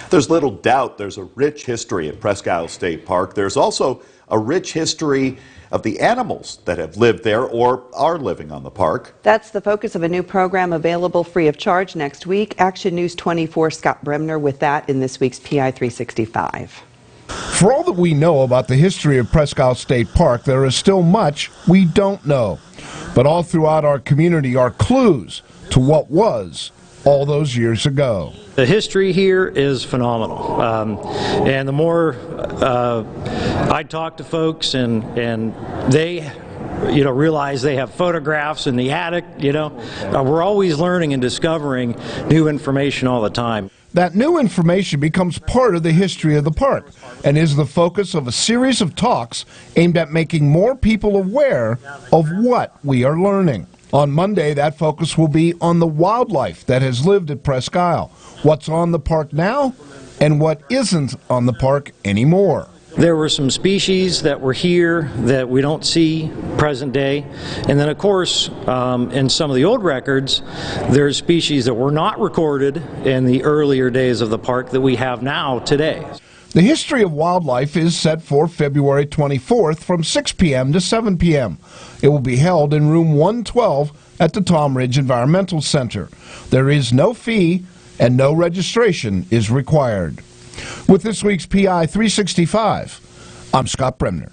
There's little doubt there's a rich history at Presque State Park. There's also a rich history of the animals that have lived there or are living on the park. That's the focus of a new program available free of charge next week. Action News 24 Scott Bremner with that in this week's PI 365. For all that we know about the history of Presque State Park, there is still much we don't know. But all throughout our community are clues to what was all those years ago. The history here is phenomenal, and the more I talk to folks and they realize they have photographs in the attic, we're always learning and discovering new information all the time. That new information becomes part of the history of the park and is the focus of a series of talks aimed at making more people aware of what we are learning. On Monday, that focus will be on the wildlife that has lived at Presque Isle, what's on the park now, and what isn't on the park anymore. There were some species that were here that we don't see present day, and then of course in some of the old records there's species that were not recorded in the earlier days of the park that we have now today. The history of wildlife is set for February 24th from 6 p.m. to 7 p.m. It will be held in room 112 at the Tom Ridge Environmental Center. There is no fee and no registration is required. With this week's PI 365, I'm Scott Bremner.